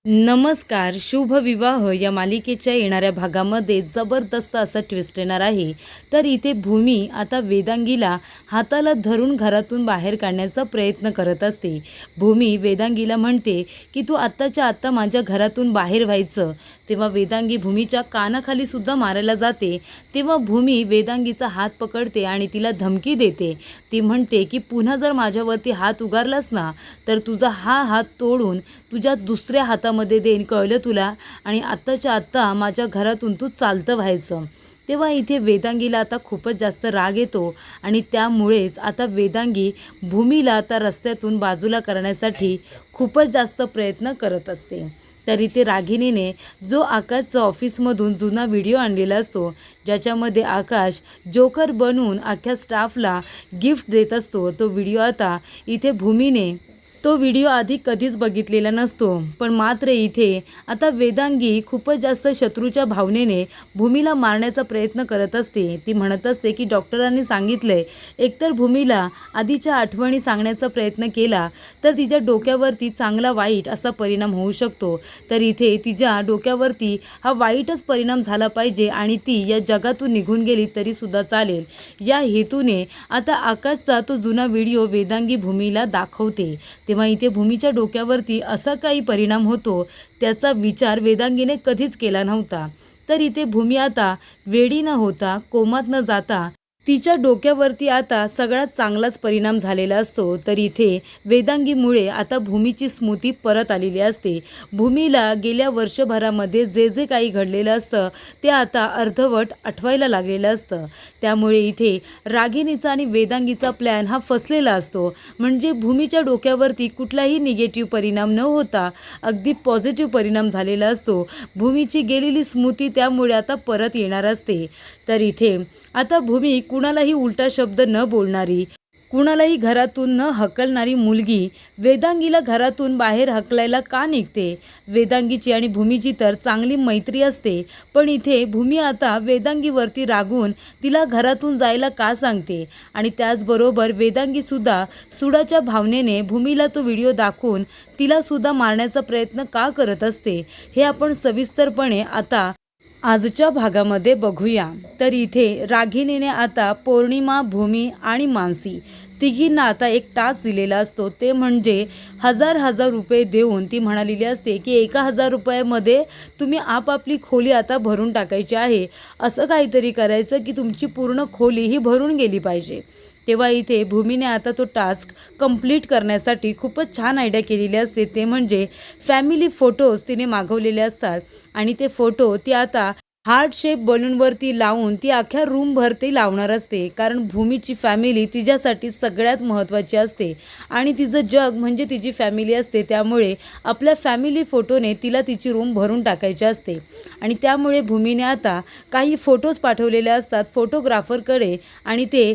नमस्कार. शुभ विवाह या मालिकेच्या येणाऱ्या भागामध्ये जबरदस्त असा ट्विस्ट येणार आहे. तर इथे भूमी आता वेदांगीला हाताला धरून घरातून बाहेर काढण्याचा प्रयत्न करत असते. भूमी वेदांगीला म्हणते की तू आत्ताच्या आत्ता माझ्या घरातून बाहेर व्हायचं. तेव्हा वेदांगी भूमीच्या कानाखाली सुद्धा मारायला जाते. तेव्हा भूमी वेदांगीचा हात पकडते आणि तिला धमकी देते. ती म्हणते की पुन्हा जर माझ्यावरती हात उगारलास ना तर तुझा हा हात तोडून तुझ्या दुसऱ्या हातामध्ये देईन, कळलं तुला? आणि आत्ताच्या आत्ता माझ्या घरातून तू चालतं व्हायचं. तेव्हा इथे वेदांगीला आता खूपच जास्त राग येतो आणि त्यामुळेच आता वेदांगी भूमीला आता रस्त्यातून बाजूला करण्यासाठी खूपच जास्त प्रयत्न करत असते. तर इथे रागिणीने जो आकाशचा ऑफिसमधून जुना व्हिडिओ आणलेला असतो, ज्याच्यामध्ये आकाश जोकर बनून अख्ख्या स्टाफला गिफ्ट देत असतो, तो व्हिडिओ आता इथे भूमीने तो व्हिडिओ आधी कधीच बघितलेला नसतो. पण मात्र इथे आता वेदांगी खूपच जास्त शत्रूच्या भावनेने भूमीला मारण्याचा प्रयत्न करत असते. ती म्हणत असते की डॉक्टरांनी सांगितलंय एकतर भूमीला आधीच्या आठवणी सांगण्याचा प्रयत्न केला तर तिच्या डोक्यावरती चांगला वाईट असा परिणाम होऊ शकतो. तर इथे तिच्या डोक्यावरती हा वाईटच परिणाम झाला पाहिजे आणि ती या जगातून निघून गेली तरीसुद्धा चालेल, या हेतूने आता आकाशचा तो जुना व्हिडिओ वेदांगी भूमीला दाखवते. तेव्हा इथे भूमीच्या डोक्यावरती असा काही परिणाम होतो त्याचा विचार वेदांगीने कधीच केला नव्हता. तर इथे भूमी आता वेडी न होता, कोमात न जाता तिच्या डोक्यावरती आता सगळ्यात चांगलाच परिणाम झालेला असतो. तर इथे वेदांगीमुळे आता भूमीची स्मृती परत आलेली असते. भूमीला गेल्या वर्षभरामध्ये जे जे काही घडलेलं असतं ते आता अर्धवट आठवायला लागलेलं असतं. त्यामुळे इथे रागिणीचा आणि वेदांगीचा प्लॅन हा फसलेला असतो. म्हणजे भूमीच्या डोक्यावरती कुठलाही निगेटिव्ह परिणाम न होता अगदी पॉझिटिव्ह परिणाम झालेला असतो. भूमीची गेलेली स्मृती त्यामुळे आता परत येणार असते. तर इथे आता भूमी कुणालाही उलटा शब्द न बोलणारी, कुणालाही घरातून न हकलणारी मुलगी वेदांगीला घरातून बाहेर हकलायला का निघते? वेदांगीची आणि भूमीची तर चांगली मैत्री असते, पण इथे भूमी आता वेदांगीवरती रागून तिला घरातून जायला का सांगते? आणि त्याचबरोबर वेदांगीसुद्धा सुडाच्या भावनेने भूमीला तो व्हिडिओ दाखवून तिलासुद्धा मारण्याचा प्रयत्न का करत असते? हे आपण सविस्तरपणे आता आजच्या भागामध्ये बघूया. तर इथे रागिणीने आता पौर्णिमा, भूमी आणि मानसी तिघींना आता एक टास्क दिलेला असतो. ते म्हणजे हजार रुपये देऊन ती म्हणालेली असते की 1000 रुपयामध्ये तुम्ही आपापली खोली आता भरून टाकायची आहे. असं काहीतरी करायचं की तुमची पूर्ण खोली ही भरून गेली पाहिजे. तेव्हा इथे भूमीने आता तो टास्क कंप्लीट करण्यासाठी खूपच छान आयडिया केलेली असते. ते म्हणजे फॅमिली फोटोज तिने मागवलेले असतात आणि ते फोटो ती आता हार्ट शेप बलूनवरती लावून ती अख्ख्या रूमभर ते लावणार असते. कारण भूमीची फॅमिली तिच्यासाठी सगळ्यात महत्त्वाची असते आणि तिचं जग म्हणजे तिची फॅमिली असते. त्यामुळे आपल्या फॅमिली फोटोने तिला तिची रूम भरून टाकायची असते आणि त्यामुळे भूमीने आता काही फोटोज पाठवलेले असतात फोटोग्राफरकडे आणि ते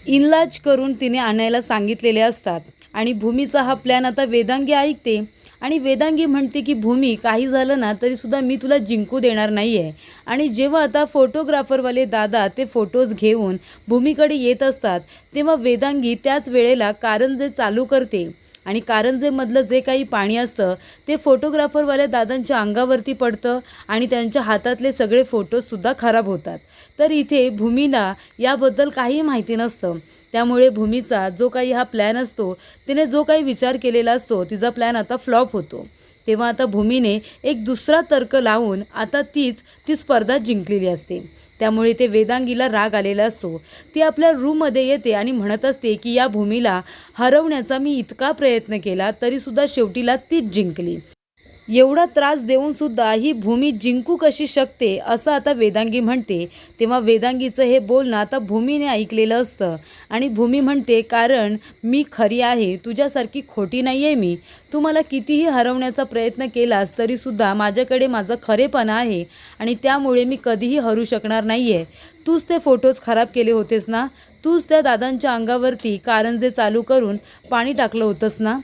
इनलाज करून तिने आणायला सांगितलेले असतात. आणि भूमीचा हा प्लॅन आता वेदांगी ऐकते आणि वेदांगी म्हणते की भूमी, काही झालं ना तरीसुद्धा मी तुला जिंकू देणार नाही आहे. आणि जेव्हा आता फोटोग्राफरवाले दादा ते फोटोज घेऊन भूमीकडे येत असतात तेव्हा वेदांगी त्याच वेळेला कारंजे चालू करते आणि कारंजेमधलं जे काही पाणी असतं ते फोटोग्राफरवाल्या दादांच्या अंगावरती पडतं आणि त्यांच्या हातातले सगळे फोटोजसुद्धा खराब होतात. तर इथे भूमीला याबद्दल काही माहिती नसतं. त्यामुळे भूमीचा जो काही हा प्लॅन असतो, तिने जो काही विचार केलेला असतो, तिचा प्लॅन आता फ्लॉप होतो. तेव्हा आता भूमीने एक दुसरा तर्क लावून आता ती स्पर्धा जिंकलेली असते. त्यामुळे ते वेदांगीला राग आलेला असतो. ती आपल्या रूममध्ये येते आणि म्हणत असते की या भूमीला हरवण्याचा मी इतका प्रयत्न केला तरीसुद्धा शेवटीला तीच जिंकली. एवढा त्रास देऊनसुद्धा ही भूमी जिंकू कशी शकते असं आता वेदांगी म्हणते. तेव्हा वेदांगीचं हे बोलणं आता भूमीने ऐकलेलं असतं आणि भूमी म्हणते कारण मी खरी आहे, तुझ्यासारखी खोटी नाही आहे मी. तू मला कितीही हरवण्याचा प्रयत्न केलास तरीसुद्धा माझ्याकडे माझं खरेपणा आहे आणि त्यामुळे मी कधीही हरू शकणार नाही आहे. तूच ते फोटोज खराब केले होतेस ना, तूच त्या दादांच्या अंगावरती कारंजे चालू करून पाणी टाकलं होतंस ना.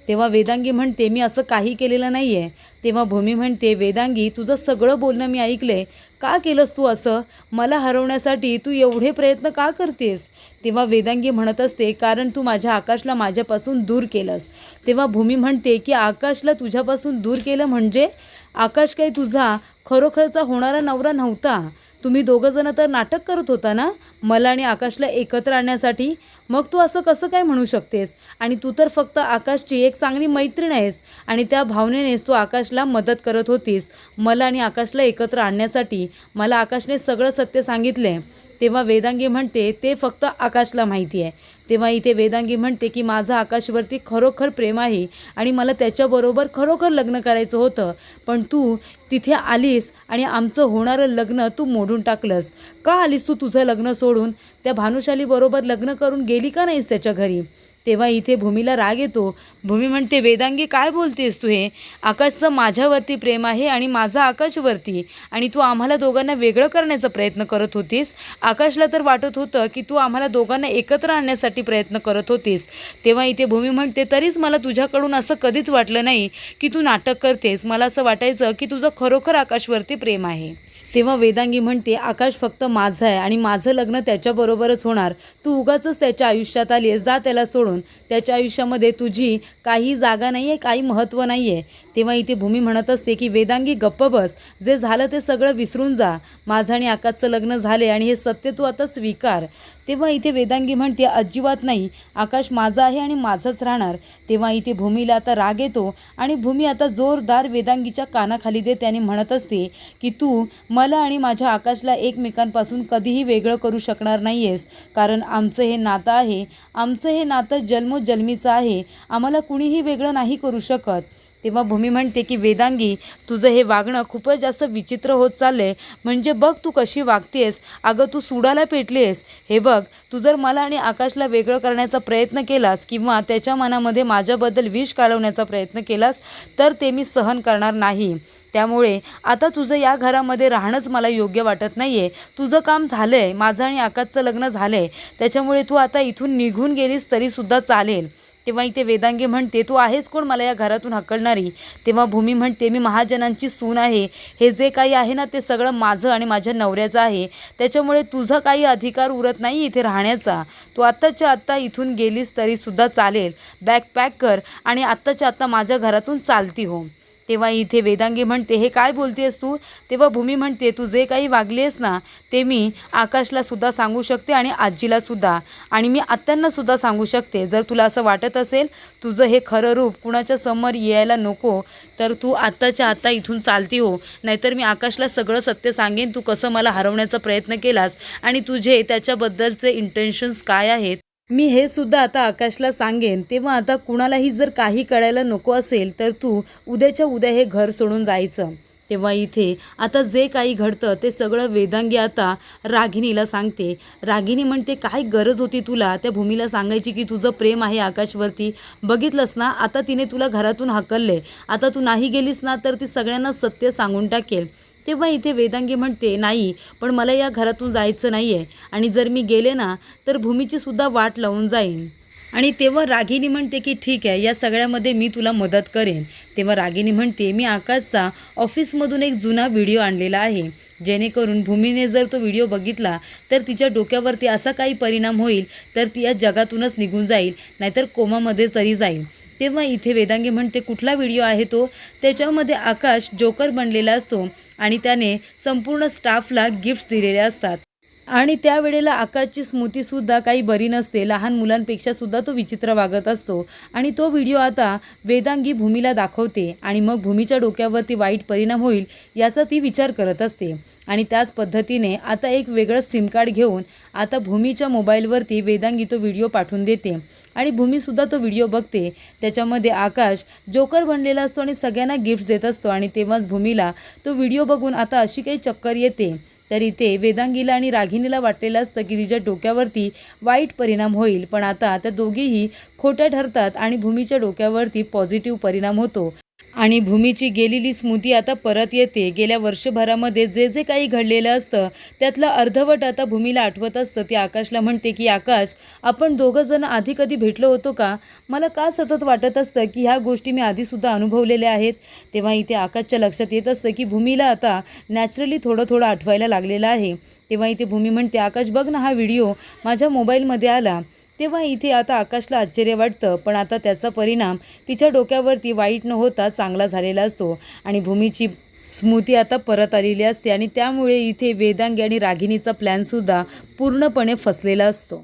तेव्हा वेदांगी म्हणते मी असं काही केलेलं नाही आहे. तेव्हा भूमी म्हणते वेदांगी तुझं सगळं बोलणं मी ऐकलंय. का केलंस तू असं? मला हरवण्यासाठी तू एवढे प्रयत्न का करतेस? तेव्हा वेदांगी म्हणत असते कारण तू माझ्या आकाशला माझ्यापासून दूर केलंस. तेव्हा भूमी म्हणते की आकाशला तुझ्यापासून दूर केलं म्हणजे? आकाश काही तुझा खरोखरचा होणारा नवरा नव्हता. तुम्ही दोघंजणं तर नाटक करत होता ना मला आणि आकाशला एकत्र आणण्यासाठी. मग तू असं कसं काय म्हणू शकतेस? आणि तू तर फक्त आकाशची एक चांगली मैत्रीण आहेस आणि त्या भावनेनेच तू आकाशला मदत करत होतीस मला आणि आकाशला एकत्र आणण्यासाठी. मला आकाशने सगळं सत्य सांगितले. तेव्हा वेदांगी म्हणते ते फक्त आकाशला माहिती आहे. तेव्हा इथे वेदांगी म्हणते की माझं आकाशवरती खरोखर प्रेम आहे आणि मला त्याच्याबरोबर खरोखर लग्न करायचं होतं. पण तू तिथे आलीस आणि आमचं होणारं लग्न तू मोडून टाकलंस. का आलीस तू तुझं लग्न सोडून? त्या भानुशालीबरोबर लग्न करून गेली का नाहीस त्याच्या घरी? तेव्हा इथे भूमीला राग येतो. भूमी म्हणते वेदांगी काय बोलतेस तू हे? आकाशचं माझ्यावरती प्रेम आहे आणि माझं आकाशवरती, आणि तू आम्हाला दोघांना वेगळं करण्याचा प्रयत्न करत होतीस. आकाशला तर वाटत होतं की तू आम्हाला दोघांना एकत्र आणण्यासाठी प्रयत्न करत होतीस. तेव्हा इथे भूमी म्हणते तरीच मला तुझ्याकडून असं कधीच वाटलं नाही की तू नाटक करतेस. मला असं वाटायचं की तुझं खरोखर आकाशवरती प्रेम आहे. तेव्हा वेदांगी म्हणते आकाश फक्त माझं आहे आणि माझं लग्न त्याच्याबरोबरच होणार. तू उगाचच त्याच्या आयुष्यात आली आहेस. जा त्याला सोडून. त्याच्या आयुष्यामध्ये तुझी काही जागा नाही आहे, काही महत्त्व नाही आहे. तेव्हा इथे भूमी म्हणत असते की वेदांगी गप्प बस. जे झालं ते सगळं विसरून जा. माझं आणि आकाशचं लग्न झाले आणि हे सत्य तू आता स्वीकार. तेव्हा इथे वेदांगी म्हणते अजिबात नाही. आकाश माझं आहे आणि माझंच राहणार. तेव्हा इथे भूमीला आता राग येतो आणि भूमी आता जोरदार वेदांगीच्या कानाखाली देते आणि म्हणत असते की तू मला आणि माझ्या आकाशला एकमेकांपासून कधीही वेगळं करू शकणार नाही आहेस. कारण आमचं हे नातं आहे. आमचं हे नातं जन्मोजन्मीचं आहे. आम्हाला कुणीही वेगळं नाही करू शकत. तेव्हा भूमी म्हणते की वेदांगी तुझं हे वागणं खूपच जास्त विचित्र होत चाललंय. म्हणजे बघ तू कशी वागतेस. अगं तू सुडाला पेटलीस. हे बघ तू जर मला आणि आकाशला वेगळं करण्याचा प्रयत्न केलास किंवा त्याच्या मनामध्ये माझ्याबद्दल विष काढवण्याचा प्रयत्न केलास तर ते मी सहन करणार नाही. त्यामुळे आता तुझं या घरामध्ये राहणंच मला योग्य वाटत नाही आहे. तुझं काम झालं आहे. माझं आणि आकाशचं लग्न झालं आहे. त्याच्यामुळे तू आता इथून निघून गेलीस तरीसुद्धा चालेल. तेव्हा इथे वेदांगी म्हणते तू आहेस कोण मला या घरातून हाकलणारी? तेव्हा भूमी म्हणते मी महाजनांची सून आहे. हे जे काही आहे ना ते सगळं माझं आणि माझ्या नवऱ्याचं आहे. त्याच्यामुळे तुझा काही अधिकार उरत नाही इथे राहण्याचा. तू आत्ताच्या आत्ता इथून गेलीस तरीसुद्धा चालेल. बॅग पॅक कर आणि आत्ताच्या आत्ता माझ्या घरातून चालती हो. तेव्हा इथे वेदांगी म्हणते हे काय बोलतेस तू? तेव्हा भूमी म्हणते तू जे काही वागलीस ना ते मी आकाशलासुद्धा सांगू शकते आणि आजीलासुद्धा, आणि मी आत्यांनासुद्धा सांगू शकते. जर तुला असं वाटत असेल तुझं हे खरं रूप कुणाच्या समोर यायला नको तर तू आत्ताच्या आत्ता इथून चालती हो. नाहीतर मी आकाशला सगळं सत्य सांगेन तू कसं मला हरवण्याचा प्रयत्न केलास आणि तुझे त्याच्याबद्दलचे इंटेन्शन्स काय आहेत मी हे सुद्धा आता आकाशला सांगेन. तेव्हा आता कुणालाही जर काही कळायला नको असेल तर तू उद्याच्या उद्या हे घर सोडून जायचं. तेव्हा इथे आता जे काही घडतं ते सगळं वेदांगी आता रागिणीला सांगते. रागिणी म्हणते काय गरज होती तुला त्या भूमीला सांगायची की तुझं प्रेम आहे आकाशवरती? बघितलंस ना आता तिने तुला घरातून हाकलले. आता तू नाही गेलीस ना तर ती सगळ्यांना सत्य सांगून टाकेल. तेव्हा इथे वेदांगी म्हणते नाही पण मला या घरातून जायचं नाही आहे आणि जर मी गेले ना तर भूमीची सुद्धा वाट लावून जाईन. आणि तेव्हा रागिणी म्हणते की ठीक आहे या सगळ्यामध्ये मी तुला मदत करेन. तेव्हा रागिणी म्हणते मी आकाशचा ऑफिसमधून एक जुना व्हिडिओ आणलेला आहे जेणेकरून भूमीने जर तो व्हिडिओ बघितला तर तिच्या डोक्यावरती असा काही परिणाम होईल तर ती या जगातूनच निघून जाईल नाहीतर कोमामध्ये तरी जाईल. तेव्हा इथे वेदांगी म्हणते कुठला व्हिडिओ आहे तो? त्याच्यामध्ये आकाश जोकर बनलेला असतो आणि त्याने संपूर्ण स्टाफला गिफ्ट्स दिलेले असतात आणि त्यावेळेला आकाशची स्मृतीसुद्धा काही बरी नसते. लहान मुलांपेक्षा सुद्धा तो विचित्र वागत असतो आणि तो व्हिडिओ आता वेदांगी भूमीला दाखवते आणि मग भूमीच्या डोक्यावरती वाईट परिणाम होईल याचा ती विचार करत असते. आणि त्याच पद्धतीने आता एक वेगळं सिम कार्ड घेऊन आता भूमीच्या मोबाईलवरती वेदांगी तो व्हिडिओ पाठवून देते आणि भूमीसुद्धा तो व्हिडिओ बघते. त्याच्यामध्ये आकाश जोकर बनलेला असतो आणि सगळ्यांना गिफ्ट्स देत असतो आणि तेव्हाच भूमीला तो व्हिडिओ बघून आता अशी काही चक्कर येते. तर इथे वेदांगीला आणि रागिणीला वाटलेलं असतं की तिच्या डोक्यावरती वाईट परिणाम होईल, पण आता त्या दोघीही खोट्या ठरतात आणि भूमीच्या डोक्यावरती पॉझिटिव्ह परिणाम होतो आणि भूमीची गेलेली स्मृती आता परत येते. गेल्या वर्षभरामध्ये जे जे काही घडलेलं असतं त्यातलं अर्धवट आता भूमीला आठवत असतं. ती आकाशला म्हणते की आकाश, आपण दोघं जण आधी कधी भेटलो होतो का? मला का सतत वाटत असतं की ह्या गोष्टी मी आधीसुद्धा अनुभवलेल्या आहेत. तेव्हा इथे आकाशच्या लक्षात येत असतं की भूमीला आता नॅचरली थोडं थोडं आठवायला लागलेलं आहे. तेव्हा इथे भूमी म्हणते, आकाश बघ ना, हा व्हिडिओ माझ्या मोबाईलमध्ये आला. तेव्हा इथे आता आकाशला आश्चर्य वाटतं, पण आता त्याचा परिणाम तिच्या डोक्यावरती वाईट न होता चांगला झालेला असतो आणि भूमीची स्मृती आता परत आलेली असते आणि त्यामुळे इथे वेदांगी आणि रागिणीचा प्लॅनसुद्धा पूर्णपणे फसलेला असतो.